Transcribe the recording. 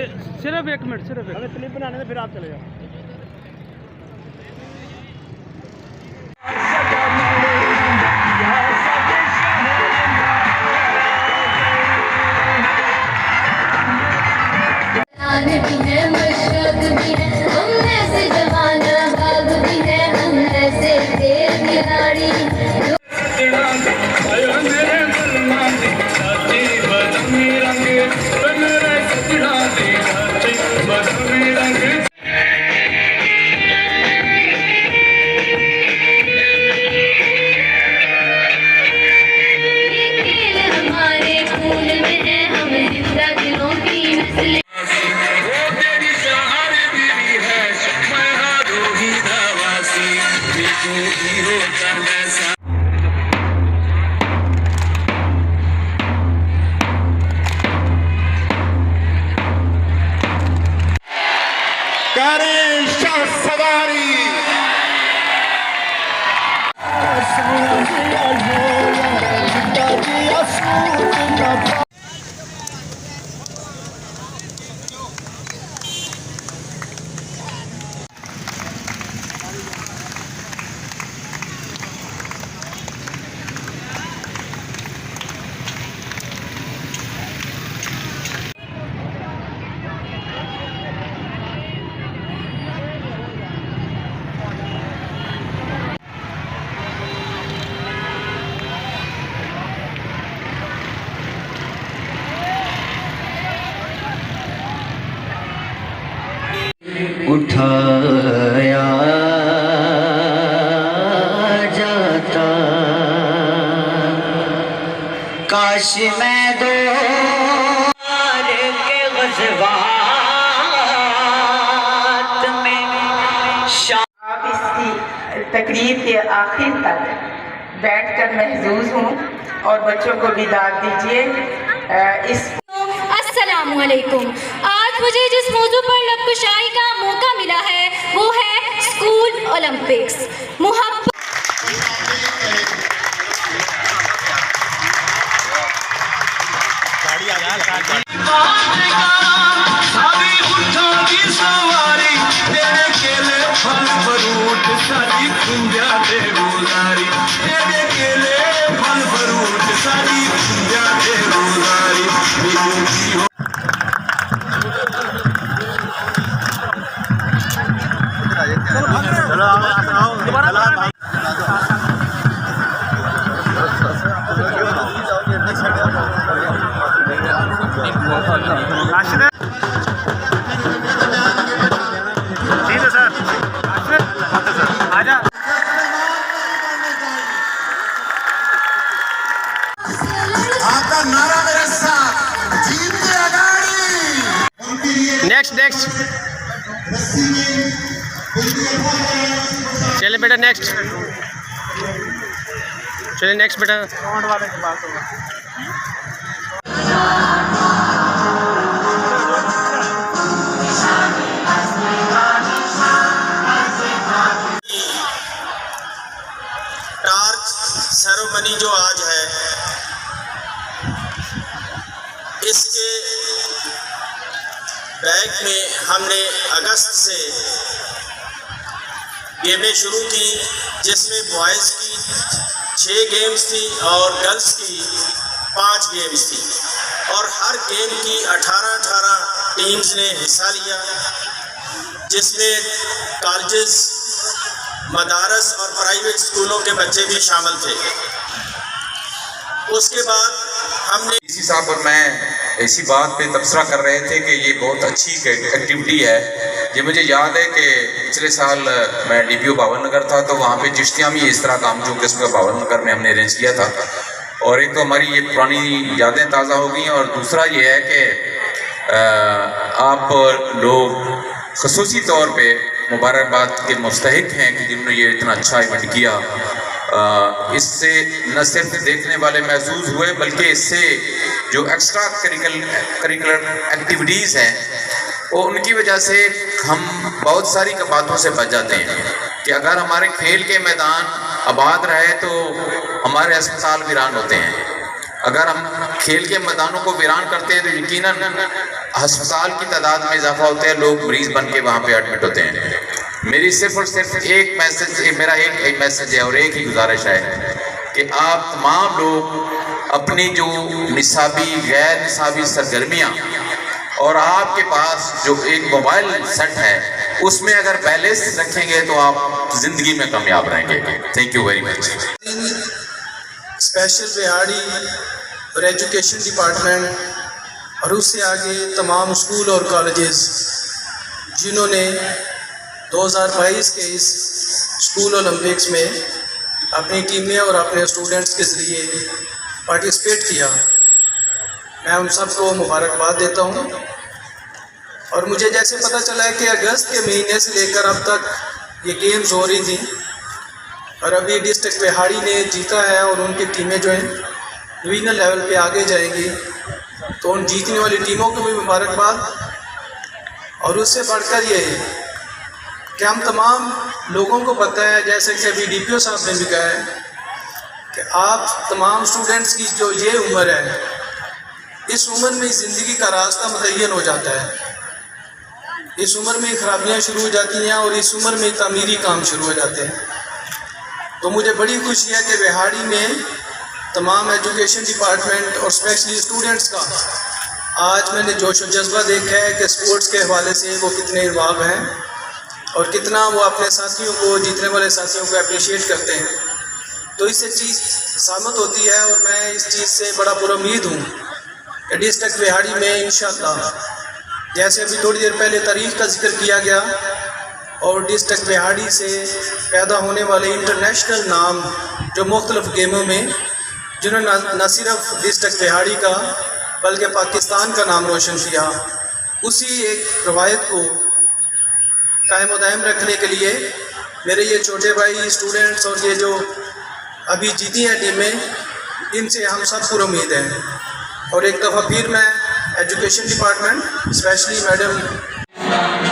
सिर्फ 1 मिनट, सिर्फ एक हमें क्लिप बनाने से फिर आप चले जाओ। उठाया जाता, काश मैं दो के ग़ज़वात में आप इसकी तकरीर के आखिर तक बैठकर महजूज हों और बच्चों को भी दाद दीजिए। अस्सलामुअलैकुम। आज मुझे जिस मौजू पर लबकुशाई का मौका मिला है वो है स्कूल ओलंपिक्स। मुहब्बत नेक्स्ट चले बेटा, नेक्स्ट चले, नेक्स्ट बेटा। टार्च सेरेमनी जो आज है, इसके बैग में हमने अगस्त से गेमें शुरू की, जिसमें बॉयज़ की 6 गेम्स थी और गर्ल्स की 5 गेम्स थी, और हर गेम की 18 टीम्स ने हिस्सा लिया, जिसमें कॉलेजेस, मदारस और प्राइवेट स्कूलों के बच्चे भी शामिल थे। उसके बाद हमने इसी साहब और मैं इसी बात पे तबसरा कर रहे थे कि ये बहुत अच्छी एक्टिविटी है। ये मुझे याद है कि पिछले साल मैं DPO भावन नगर था, तो वहाँ पे चिश्तियाँ भी इस तरह काम जो किस्म का भावन नगर में हमने अरेंज किया था। और एक तो हमारी ये पुरानी यादें ताज़ा हो गई, और दूसरा ये है कि आप लोग ख़ुसूसी तौर पे मुबारकबाद के मुस्तहिक हैं कि जिन्होंने ये इतना अच्छा इवेंट किया। इससे न सिर्फ देखने वाले महसूस हुए, बल्कि इससे जो एक्स्ट्रा करिकुलर एक्टिविटीज़ हैं वो उनकी वजह से हम बहुत सारी बातों से बच जाते हैं कि अगर हमारे खेल के मैदान आबाद रहे तो हमारे अस्पताल वीरान होते हैं। अगर हम खेल के मैदानों को वीरान करते हैं तो यकीनन अस्पताल की तादाद में इजाफा होता है, लोग मरीज बन के वहाँ पे एडमिट होते हैं। मेरी सिर्फ और सिर्फ एक मैसेज, मेरा एक मैसेज है और एक ही गुजारिश है कि आप तमाम लोग अपनी जो निसाबी गैर निसाबी सरगर्मियाँ और आपके पास जो एक मोबाइल सेट है उसमें अगर बैलेंस रखेंगे तो आप जिंदगी में कामयाब रहेंगे। Thank you very much. Special बिहाड़ी और एजुकेशन डिपार्टमेंट और उससे आगे तमाम स्कूल और कॉलेजेस जिन्होंने 2022 के इस स्कूल ओलंपिक्स में अपनी टीमें और अपने स्टूडेंट्स के ज़रिए पार्टिसिपेट किया, मैं उन सबको मुबारकबाद देता हूं। और मुझे जैसे पता चला है कि अगस्त के महीने से लेकर अब तक ये गेम्स हो रही थी और अभी डिस्ट्रिक्ट बिहाड़ी ने जीता है और उनकी टीमें जो हैं डिवीजनल लेवल पे आगे जाएंगी, तो उन जीतने वाली टीमों को भी मुबारकबाद। और उससे बढ़कर ये कि हम तमाम लोगों को पता है, जैसे कि अभी DPO साहब ने भी कहा है कि आप तमाम स्टूडेंट्स की जो ये उम्र है, इस उम्र में ज़िंदगी का रास्ता मुतय्यन हो जाता है। इस उम्र में खराबियाँ शुरू हो जाती हैं और इस उम्र में तामीरी काम शुरू हो जाते हैं। तो मुझे बड़ी खुशी है कि बिहाड़ी में तमाम एजुकेशन डिपार्टमेंट और स्पेशली स्टूडेंट्स का आज मैंने जोश और जज्बा देखा है कि स्पोर्ट्स के हवाले से वो कितने इन्वॉल्व हैं और कितना वो अपने साथियों को, जीतने वाले साथियों को अप्रिशिएट करते हैं। तो इससे चीज़ सामत होती है और मैं इस चीज़ से बड़ा पुरुमीद हूँ कि डिस्ट्रिक्ट बिहाड़ी में इंशाअल्लाह, जैसे अभी थोड़ी देर पहले तारीख का जिक्र किया गया, और डिस्ट्रिक्ट बिहाड़ी से पैदा होने वाले इंटरनेशनल नाम जो मुख्तलिफ गेमों में जिन्होंने न सिर्फ डिस्ट्रिक्ट बिहाड़ी का बल्कि पाकिस्तान का नाम रोशन किया, उसी एक रवायत को कायम दायम रखने के लिए मेरे ये छोटे भाई स्टूडेंट्स और ये जो अभी जीती हैं टीमें, इनसे हम सब पर उम्मीद हैं। और एक दफ़ा फिर मैं एजुकेशन डिपार्टमेंट स्पेशली मैडम